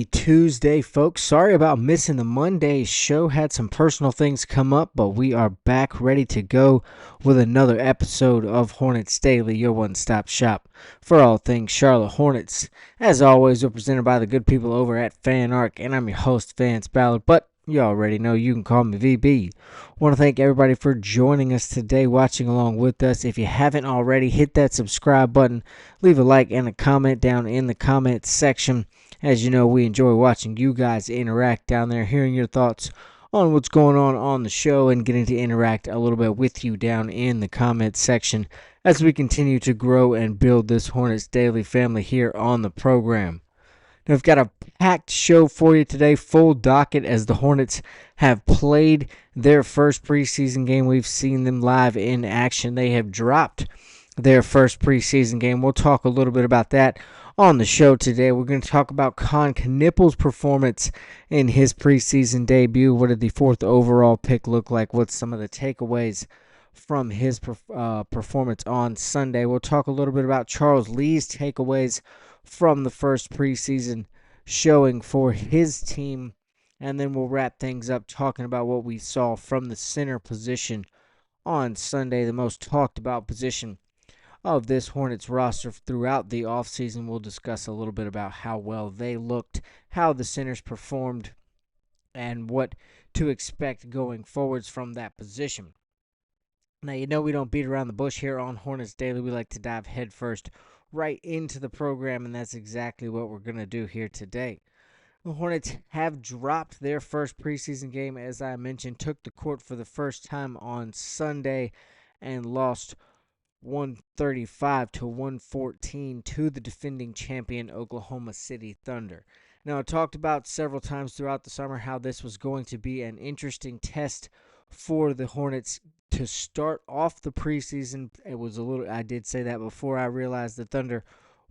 Tuesday, folks. Sorry about missing the Monday show. Had some personal things come up, but we are back ready to go with another episode of Hornets Daily, your one-stop shop for all things Charlotte Hornets. As always, we're presented by the good people over at FanArc, and I'm your host, Vance Ballard, but you already know you can call me VB. Want to thank everybody for joining us today, watching along with us. If you haven't already, hit that subscribe button, leave a like and a comment down in the comment section. As you know, we enjoy watching you guys interact down there, hearing your thoughts on what's going on the show, and getting to interact a little bit with you down in the comment section as we continue to grow and build this Hornets Daily family here on the program. Now, we've got a packed show for you today, full docket as the Hornets have played their first preseason game. We've seen them live in action. They have dropped their first preseason game. We'll talk a little bit about that on the show today. We're going to talk about Con Knippel's performance in his preseason debut. What did the fourth overall pick look like? What's some of the takeaways from his performance on Sunday? We'll talk a little bit about Charles Lee's takeaways from the first preseason showing for his team, and then we'll wrap things up talking about what we saw from the center position on Sunday, the most talked about position of this Hornets roster throughout the offseason. We'll discuss a little bit about how well they looked, how the centers performed, and what to expect going forwards from that position. Now, you know we don't beat around the bush here on Hornets Daily. We like to dive headfirst right into the program, and that's exactly what we're going to do here today. The Hornets have dropped their first preseason game, as I mentioned, took the court for the first time on Sunday and lost 135 to 114 to the defending champion Oklahoma City Thunder. Now, I talked about several times throughout the summer how this was going to be an interesting test for the Hornets to start off the preseason. I did say that before I realized the Thunder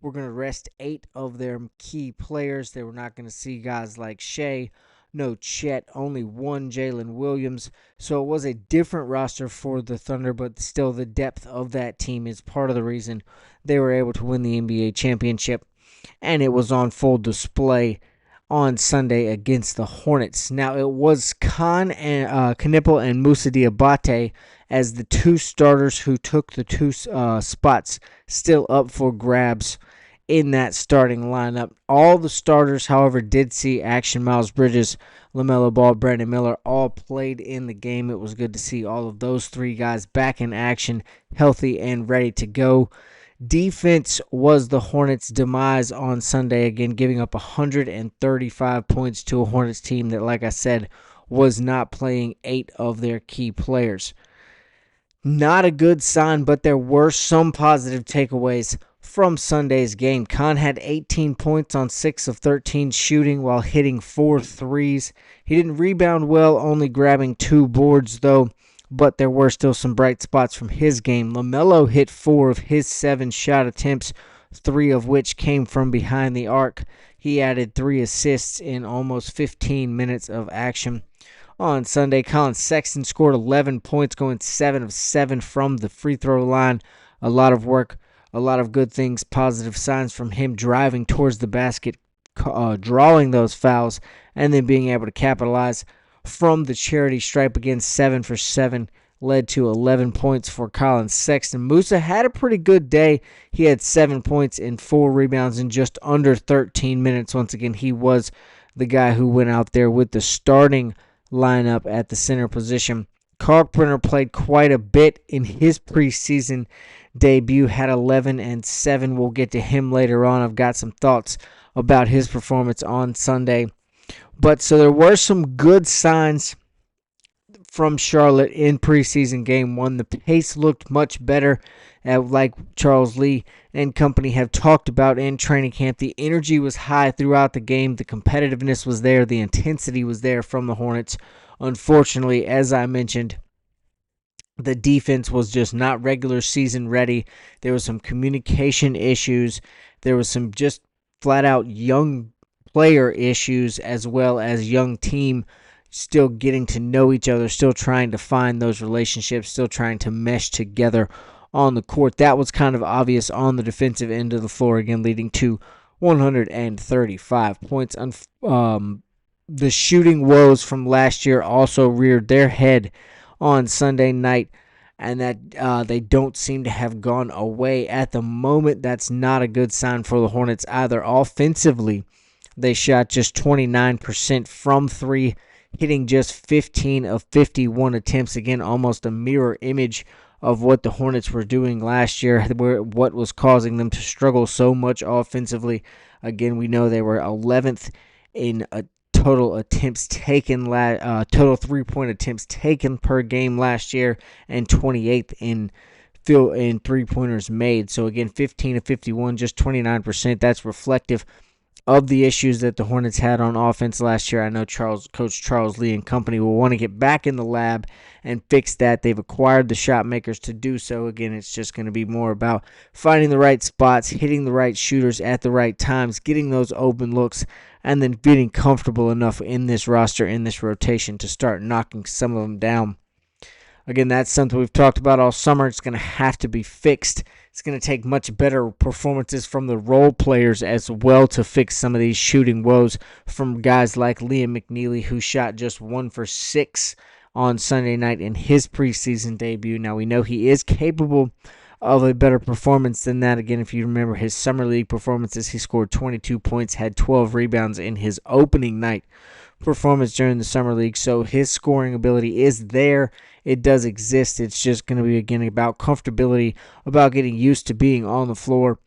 were going to rest 8 of their key players. They were not going to see guys like Shea, no Chet, only one Jalen Williams. So it was a different roster for the Thunder, but still the depth of that team is part of the reason they were able to win the NBA championship. And it was on full display on Sunday against the Hornets. Now, it was Knippel and Moussa Diabate as the two starters who took the two spots still up for grabs in that starting lineup. All the starters, however, did see action. Miles Bridges, LaMelo Ball, Brandon Miller all played in the game. It was good to see all of those three guys back in action, healthy and ready to go. Defense was the Hornets' demise on Sunday, again giving up 135 points to a Hornets team that, like I said, was not playing 8 of their key players. Not a good sign, but there were some positive takeaways from Sunday's game. Con had 18 points on 6 of 13 shooting while hitting 4 threes. He didn't rebound well, only grabbing 2 boards though, but there were still some bright spots from his game. LaMelo hit 4 of his 7 shot attempts, 3 of which came from behind the arc. He added 3 assists in almost 15 minutes of action. On Sunday, Colin Sexton scored 11 points, going 7 of 7 from the free throw line. A lot of work, a lot of good things, positive signs from him driving towards the basket, drawing those fouls, and then being able to capitalize from the charity stripe. Again, 7 for 7 led to 11 points for Colin Sexton. Moussa had a pretty good day. He had 7 points and 4 rebounds in just under 13 minutes. Once again, he was the guy who went out there with the starting lineup at the center position. Kalkbrenner played quite a bit in his preseason debut, had 11 and 7. We'll get to him later on. I've got some thoughts about his performance on Sunday. But so there were some good signs from Charlotte in preseason game 1. The pace looked much better, like Charles Lee and company have talked about in training camp. The energy was high throughout the game. The competitiveness was there. The intensity was there from the Hornets. Unfortunately, as I mentioned, the defense was just not regular season ready. There was some communication issues. There was some just flat out young player issues, as well as young team still getting to know each other, still trying to find those relationships, still trying to mesh together on the court. That was kind of obvious on the defensive end of the floor, again leading to 135 points. The shooting woes from last year also reared their head on Sunday night, and that they don't seem to have gone away at the moment. That's not a good sign for the Hornets either. Offensively, they shot just 29% from three, hitting just 15 of 51 attempts. Again, almost a mirror image of what the Hornets were doing last year, what was causing them to struggle so much offensively. Again, we know they were 11th in total attempts taken, total 3-point attempts taken per game last year, and 28th in three-pointers made. So again, 15 of 51, just 29%. That's reflective of the issues that the Hornets had on offense last year. I know Coach Charles Lee and company will want to get back in the lab and fix that. They've acquired the shot makers to do so. Again, it's just going to be more about finding the right spots, hitting the right shooters at the right times, getting those open looks, and then getting comfortable enough in this roster, in this rotation, to start knocking some of them down. Again, that's something we've talked about all summer. It's going to have to be fixed. It's going to take much better performances from the role players as well to fix some of these shooting woes from guys like Liam McNeely, who shot just 1 for 6 on Sunday night in his preseason debut. Now, we know he is capable of a better performance than that. Again, if you remember his summer league performances, he scored 22 points, had 12 rebounds in his opening night performance during the summer league. So his scoring ability is there. It does exist. It's just going to be, again, about comfortability, about getting used to being on the floor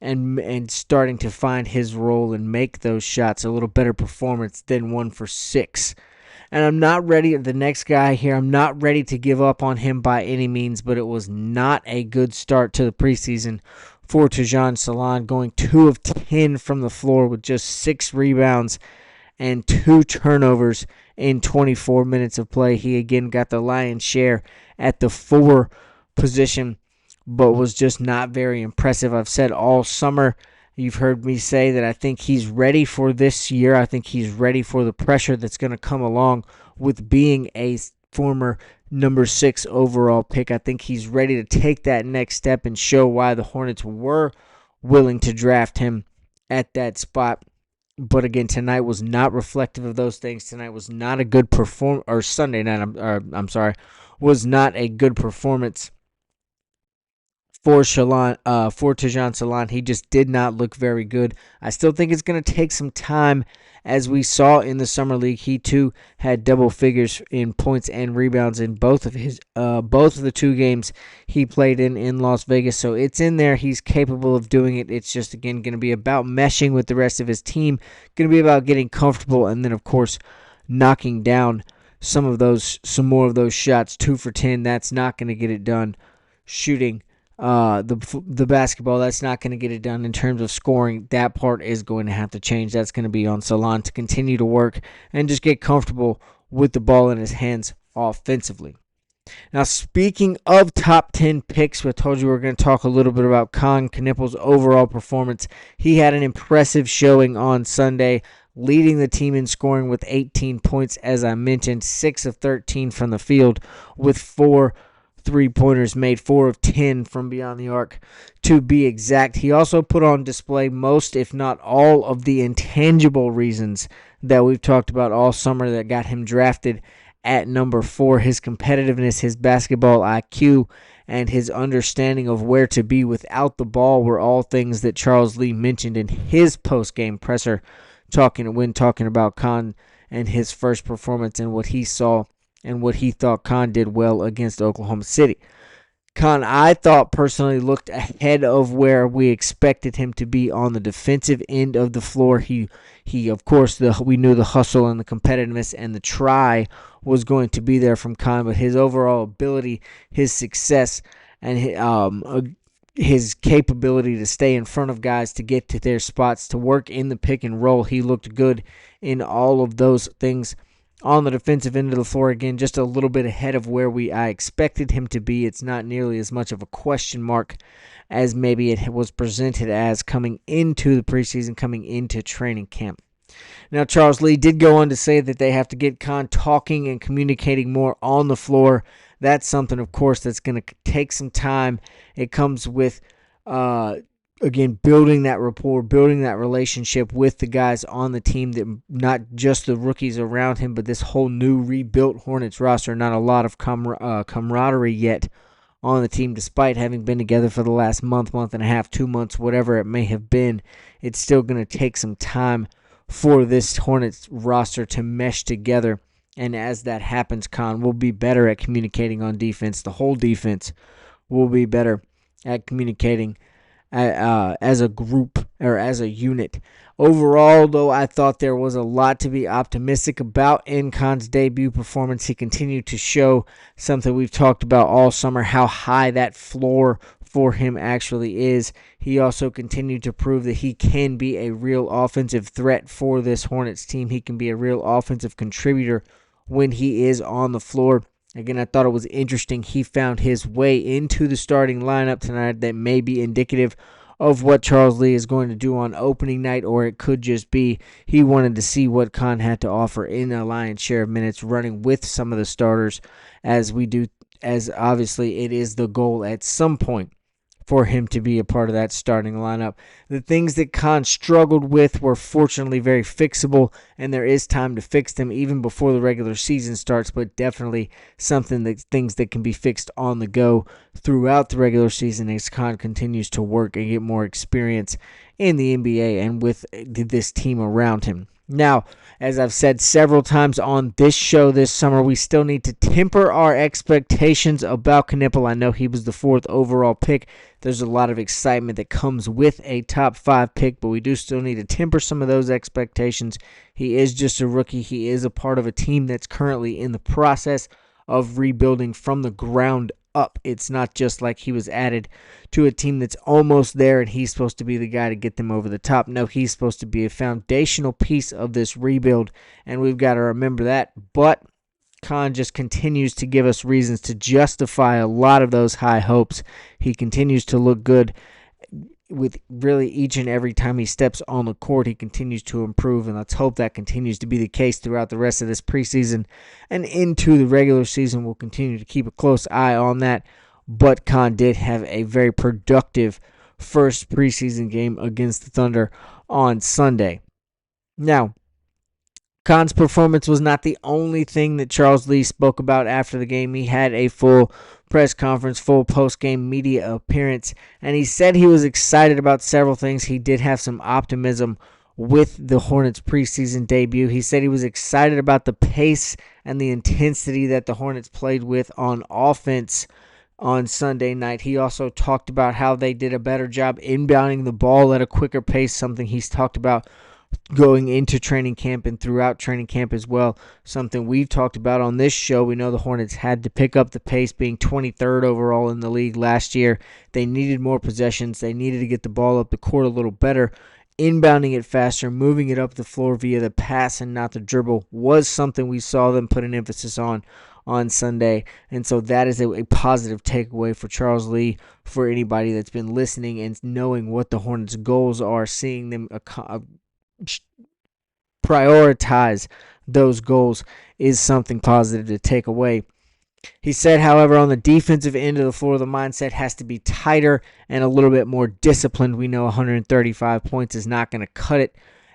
and starting to find his role and make those shots a little better performance than 1 for 6. And I'm not ready, the next guy here, I'm not ready to give up on him by any means, but it was not a good start to the preseason for Tajon Salon, going 2 of 10 from the floor with just 6 rebounds and 2 turnovers in 24 minutes of play. He again got the lion's share at the 4 position, but was just not very impressive. I've said all summer, you've heard me say that I think he's ready for this year. I think he's ready for the pressure that's going to come along with being a former number 6 overall pick. I think he's ready to take that next step and show why the Hornets were willing to draft him at that spot. But again, tonight was not reflective of those things. Tonight was not a good performance, or Sunday night, was not a good performance for Tajon Salon. He just did not look very good. I still think it's going to take some time. As we saw in the summer league, he too had double figures in points and rebounds in both of the 2 games he played in Las Vegas. So it's in there. He's capable of doing it. It's just, again, going to be about meshing with the rest of his team. Going to be about getting comfortable, and then, of course, knocking down some more of those shots. 2 for 10. That's not going to get it done. Shooting the basketball, that's not going to get it done. In terms of scoring, that part is going to have to change. That's going to be on Salon to continue to work and just get comfortable with the ball in his hands offensively. Now, speaking of top 10 picks, I told you we were going to talk a little bit about Con Knippel's overall performance. He had an impressive showing on Sunday, leading the team in scoring with 18 points, as I mentioned, 6 of 13 from the field with 4 3-pointers made, 4 of 10 from beyond the arc to be exact. He also put on display most, if not all, of the intangible reasons that we've talked about all summer that got him drafted at number 4. His competitiveness, his basketball IQ, and his understanding of where to be without the ball were all things that Charles Lee mentioned in his post-game presser talking about Con and his first performance and what he saw and what he thought Con did well against Oklahoma City. Con, I thought personally, looked ahead of where we expected him to be on the defensive end of the floor. He of course, we knew the hustle and the competitiveness and the try was going to be there from Con, but his overall ability, his success, and his capability to stay in front of guys, to get to their spots, to work in the pick and roll, he looked good in all of those things. On the defensive end of the floor, again, just a little bit ahead of where I expected him to be. It's not nearly as much of a question mark as maybe it was presented as coming into the preseason, coming into training camp. Now, Charles Lee did go on to say that they have to get Con talking and communicating more on the floor. That's something, of course, that's going to take some time. It comes with again, building that rapport, building that relationship with the guys on the team, that not just the rookies around him, but this whole new rebuilt Hornets roster. Not a lot of camaraderie yet on the team, despite having been together for the last month, month and a half, 2 months, whatever it may have been. It's still going to take some time for this Hornets roster to mesh together. And as that happens, Con will be better at communicating on defense. The whole defense will be better at communicating as a group or as a unit. Overall, though, I thought there was a lot to be optimistic about in Khan's debut performance. He continued to show something we've talked about all summer, how high that floor for him actually is. He also continued to prove that he can be a real offensive threat for this Hornets team. He can be a real offensive contributor when he is on the floor. Again, I thought it was interesting. He found his way into the starting lineup tonight. That may be indicative of what Charles Lee is going to do on opening night, or it could just be he wanted to see what Khan had to offer in a lion's share of minutes running with some of the starters, as obviously it is the goal at some point for him to be a part of that starting lineup. The things that Khan struggled with were fortunately very fixable, and there is time to fix them even before the regular season starts, but definitely things that can be fixed on the go throughout the regular season as Khan continues to work and get more experience in the NBA and with this team around him. Now, as I've said several times on this show this summer, we still need to temper our expectations about Knippel. I know he was the 4th overall pick. There's a lot of excitement that comes with a top 5 pick, but we do still need to temper some of those expectations. He is just a rookie. He is a part of a team that's currently in the process of rebuilding from the ground up. It's not just like he was added to a team that's almost there and he's supposed to be the guy to get them over the top. No, he's supposed to be a foundational piece of this rebuild, and we've got to remember that. But Khan just continues to give us reasons to justify a lot of those high hopes. He continues to look good with really each and every time he steps on the court. He continues to improve, and let's hope that continues to be the case throughout the rest of this preseason and into the regular season. We'll continue to keep a close eye on that, but Khan did have a very productive first preseason game against the Thunder on Sunday. Now, Khan's performance was not the only thing that Charles Lee spoke about after the game. He had a full press conference, full post-game media appearance, and he said he was excited about several things. He did have some optimism with the Hornets' preseason debut. He said he was excited about the pace and the intensity that the Hornets played with on offense on Sunday night. He also talked about how they did a better job inbounding the ball at a quicker pace, something he's talked about going into training camp and throughout training camp as well, something we've talked about on this show. We know the Hornets had to pick up the pace, being 23rd overall in the league last year. They needed more possessions. They needed to get the ball up the court a little better. Inbounding it faster, moving it up the floor via the pass and not the dribble was something we saw them put an emphasis on Sunday, and so that is a positive takeaway for Charles Lee, for anybody that's been listening and knowing what the Hornets' goals are, seeing them prioritize those goals is something positive to take away. He said, however, on the defensive end of the floor, the mindset has to be tighter and a little bit more disciplined. We know 135 points is not going to cut it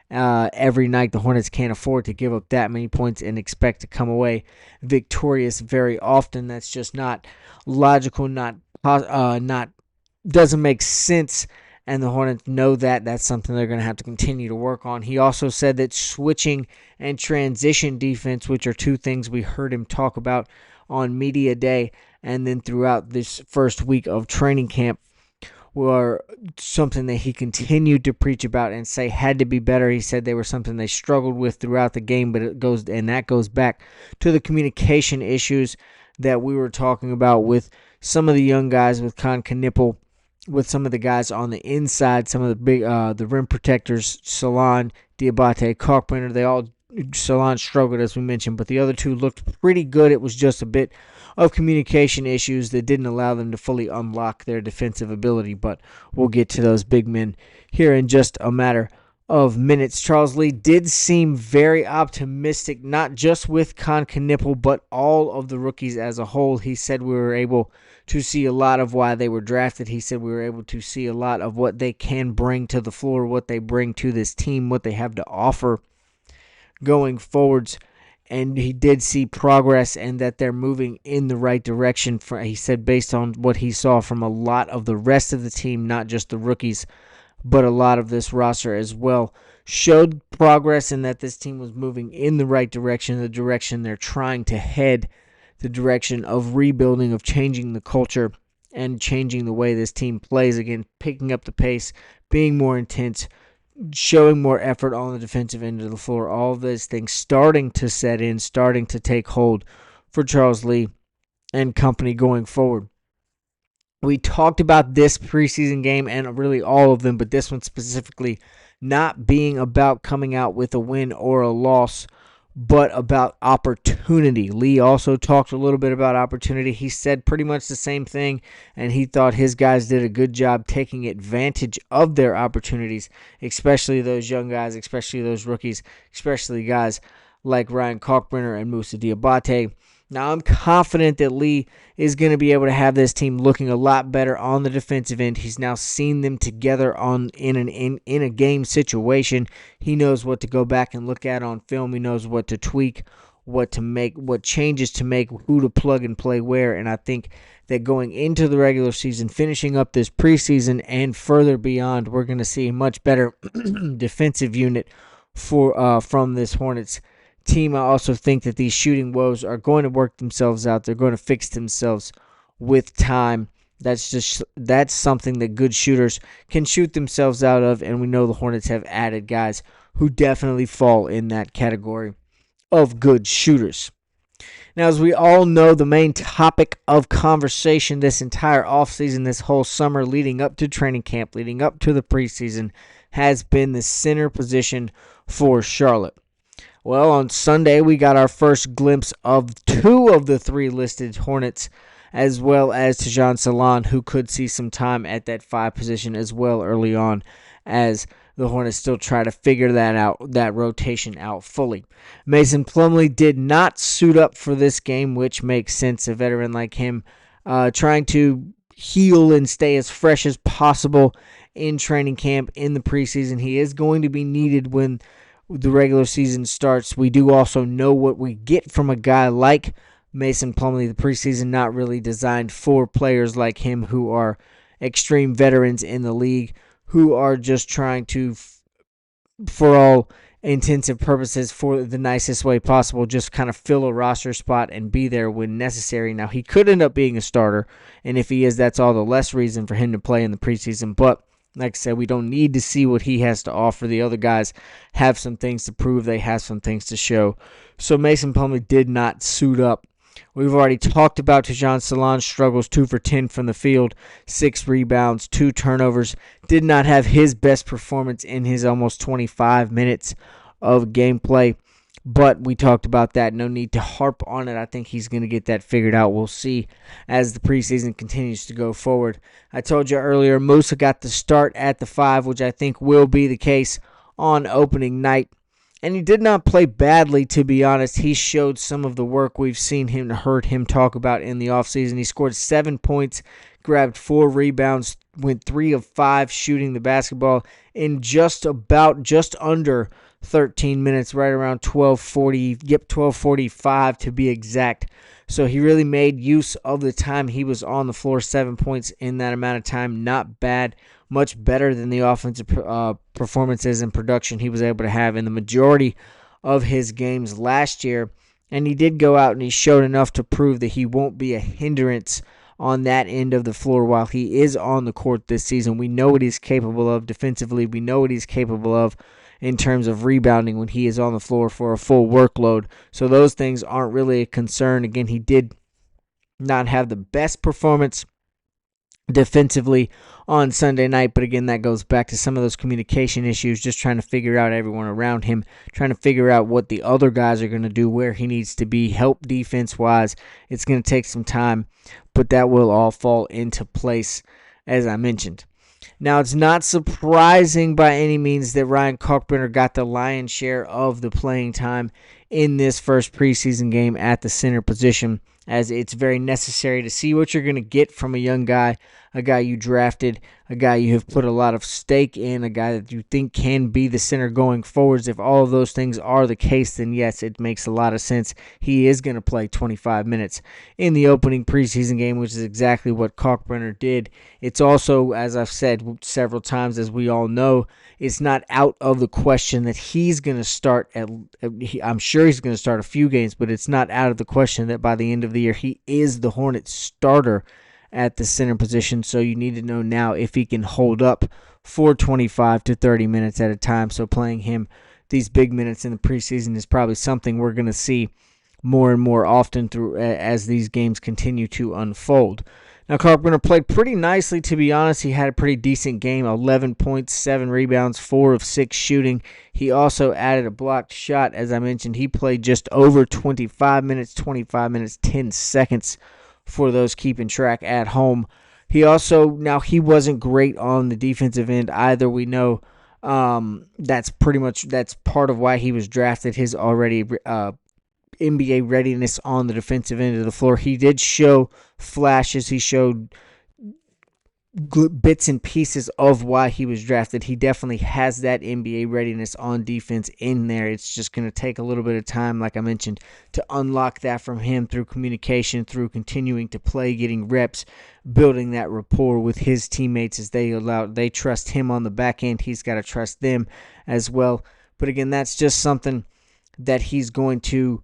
every night. The Hornets can't afford to give up that many points and expect to come away victorious very often. That's just not logical, not doesn't make sense. And the Hornets know that. That's something they're going to have to continue to work on. He also said that switching and transition defense, which are two things we heard him talk about on media day and then throughout this first week of training camp, were something that he continued to preach about and say had to be better. He said they were something they struggled with throughout the game, but that goes back to the communication issues that we were talking about with some of the young guys, with Knippel, with some of the guys on the inside, some of the big the rim protectors, Salon, Diabate, Kalkbrenner. Salon struggled, as we mentioned, but the other two looked pretty good. It was just a bit of communication issues that didn't allow them to fully unlock their defensive ability, but we'll get to those big men here in just a matter of minutes. Charles Lee did seem very optimistic, not just with Con Knipple, but all of the rookies as a whole. He said we were able to see a lot of why they were drafted. He said we were able to see a lot of what they can bring to the floor, what they bring to this team, what they have to offer going forwards. And he did see progress and that they're moving in the right direction. He said based on what he saw from a lot of the rest of the team, not just the rookies, but a lot of this roster as well, showed progress in that this team was moving in the right direction, the direction they're trying to head, the direction of rebuilding, of changing the culture, and changing the way this team plays. Again, picking up the pace, being more intense, showing more effort on the defensive end of the floor. All of those things starting to set in, starting to take hold for Charles Lee and company going forward. We talked about this preseason game and really all of them, but this one specifically not being about coming out with a win or a loss, but about opportunity. Lee also talked a little bit about opportunity. He said pretty much the same thing, and he thought his guys did a good job taking advantage of their opportunities, especially those young guys, especially those rookies, especially guys like Ryan Kalkbrenner and Moussa Diabate. Now, I'm confident that Lee is going to be able to have this team looking a lot better on the defensive end. He's now seen them together in a game situation. He knows what to go back and look at on film. He knows what to tweak, what to make, what changes to make, who to plug and play where. And I think that going into the regular season, finishing up this preseason and further beyond, we're going to see a much better defensive unit from this Hornets team. I also think that these shooting woes are going to work themselves out. They're going to fix themselves with time. That's something that good shooters can shoot themselves out of, and we know the Hornets have added guys who definitely fall in that category of good shooters. Now, as we all know, the main topic of conversation this entire offseason, this whole summer leading up to training camp, leading up to the preseason, has been the center position for Charlotte. Well, on Sunday, we got our first glimpse of two of the three listed Hornets, as well as Tajon Salon, who could see some time at that 5 position as well early on, as the Hornets still try to figure that rotation out fully. Mason Plumlee did not suit up for this game, which makes sense. A veteran like him trying to heal and stay as fresh as possible in training camp, in the preseason. He is going to be needed when the regular season starts. We do also know what we get from a guy like Mason Plumlee. The preseason not really designed for players like him who are extreme veterans in the league, who are just trying to, for all intensive purposes, for the nicest way possible, just kind of fill a roster spot and be there when necessary. Now, he could end up being a starter, and if he is, that's all the less reason for him to play in the preseason, but like I said, we don't need to see what he has to offer. The other guys have some things to prove. They have some things to show. So Mason Plumlee did not suit up. We've already talked about Tajon Salon's struggles, 2 for 10 from the field, 6 rebounds, 2 turnovers. Did not have his best performance in his almost 25 minutes of gameplay. But we talked about that. No need to harp on it. I think he's going to get that figured out. We'll see as the preseason continues to go forward. I told you earlier, Moussa got the start at the 5, which I think will be the case on opening night. And he did not play badly, to be honest. He showed some of the work we've seen him and heard him talk about in the offseason. He scored 7 points, grabbed 4 rebounds, went 3 of 5 shooting the basketball in just under 13 minutes, right around 12:45 to be exact. So he really made use of the time he was on the floor. 7 points in that amount of time, not bad. Much better than the offensive performances and production he was able to have in the majority of his games last year. And he did go out and he showed enough to prove that he won't be a hindrance on that end of the floor while he is on the court this season. We know what he's capable of defensively. We know what he's capable of in terms of rebounding when he is on the floor for a full workload. So those things aren't really a concern. Again, he did not have the best performance defensively on Sunday night, but again, that goes back to some of those communication issues, just trying to figure out everyone around him, trying to figure out what the other guys are going to do, where he needs to be, help defense-wise. It's going to take some time, but that will all fall into place, as I mentioned. Now, it's not surprising by any means that Ryan Kalkbrenner got the lion's share of the playing time in this first preseason game at the center position, as it's very necessary to see what you're going to get from a young guy, a guy you drafted, a guy you have put a lot of stake in, a guy that you think can be the center going forwards. If all of those things are the case, then yes, it makes a lot of sense. He is going to play 25 minutes in the opening preseason game, which is exactly what Kalkbrenner did. It's also, as I've said several times, as we all know, it's not out of the question that he's going to start I'm sure he's going to start a few games, but it's not out of the question that by the end of the year he is the Hornets starter at the center position. So you need to know now if he can hold up for 25 to 30 minutes at a time. So playing him these big minutes in the preseason is probably something we're going to see more and more often through as these games continue to unfold. Now, Kalkbrenner played pretty nicely, to be honest. He had a pretty decent game, 11 points, 7 rebounds, 4 of 6 shooting. He also added a blocked shot. As I mentioned, he played just over 25 minutes, 10 seconds for those keeping track at home. He wasn't great on the defensive end either. We know that's part of why he was drafted. His already NBA readiness on the defensive end of the floor. He did show flashes. He showed bits and pieces of why he was drafted. He definitely has that NBA readiness on defense in there. It's just going to take a little bit of time, like I mentioned, to unlock that from him through communication, through continuing to play, getting reps, building that rapport with his teammates as they trust him on the back end. He's got to trust them as well. But again, that's just something that he's going to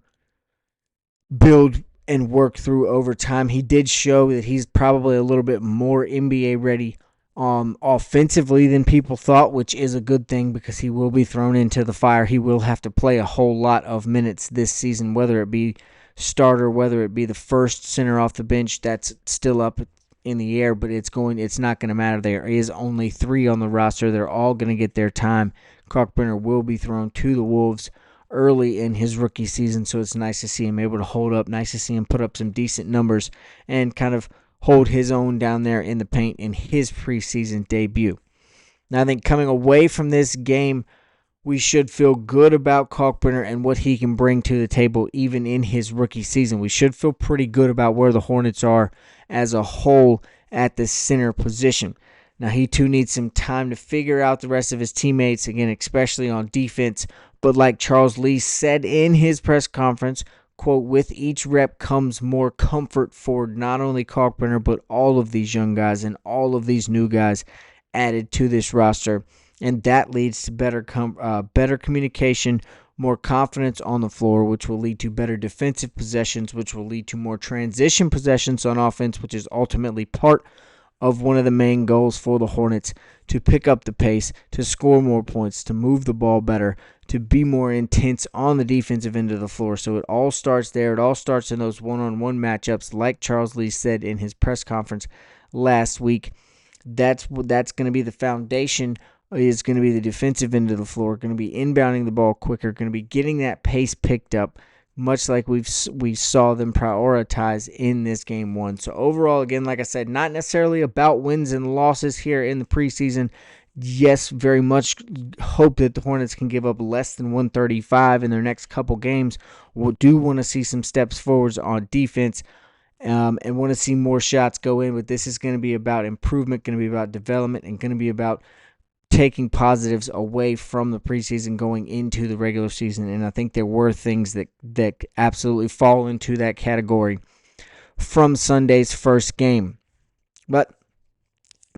build and work through over time. He did show that he's probably a little bit more NBA ready offensively than people thought, which is a good thing because he will be thrown into the fire. He will have to play a whole lot of minutes this season, whether it be starter, whether it be the first center off the bench. That's still up in the air, but it's not going to matter. There is only 3 on the roster. They're all going to get their time. Kalkbrenner will be thrown to the Wolves early in his rookie season, so it's nice to see him able to hold up, nice to see him put up some decent numbers and kind of hold his own down there in the paint in his preseason debut. Now, I think coming away from this game, we should feel good about Kalkbrenner and what he can bring to the table even in his rookie season. We should feel pretty good about where the Hornets are as a whole at the center position. Now, he too needs some time to figure out the rest of his teammates, again, especially on defense. But like Charles Lee said in his press conference, quote, with each rep comes more comfort for not only Kalkbrenner, but all of these young guys and all of these new guys added to this roster. And that leads to better communication, more confidence on the floor, which will lead to better defensive possessions, which will lead to more transition possessions on offense, which is ultimately part of one of the main goals for the Hornets, to pick up the pace, to score more points, to move the ball better, to be more intense on the defensive end of the floor. So it all starts there. It all starts in those one-on-one matchups, like Charles Lee said in his press conference last week. That's going to be the foundation, is going to be the defensive end of the floor, going to be inbounding the ball quicker, going to be getting that pace picked up, much like we saw them prioritize in this game 1. So overall, again, like I said, not necessarily about wins and losses here in the preseason. Yes, very much hope that the Hornets can give up less than 135 in their next couple games. We do want to see some steps forwards on defense and want to see more shots go in, but this is going to be about improvement, going to be about development, and going to be about taking positives away from the preseason going into the regular season. And I think there were things that absolutely fall into that category from Sunday's first game. But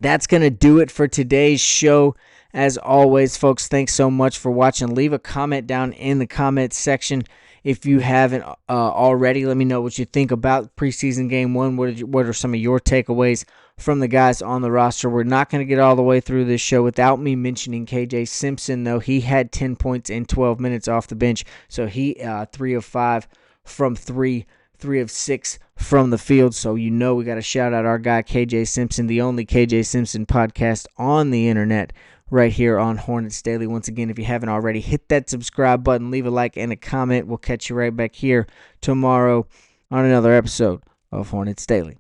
that's going to do it for today's show. As always, folks, thanks so much for watching. Leave a comment down in the comment section if you haven't already. Let me know what you think about preseason game 1. What are some of your takeaways from the guys on the roster? We're not going to get all the way through this show without me mentioning KJ Simpson, though. He had 10 points in 12 minutes off the bench, so he 3 of 5 from 3. 3 of 6 from the field. So we got to shout out our guy KJ Simpson, the only KJ Simpson podcast on the internet, right here on Hornets Daily. Once again, if you haven't already, hit that subscribe button, leave a like and a comment. We'll catch you right back here tomorrow on another episode of Hornets Daily.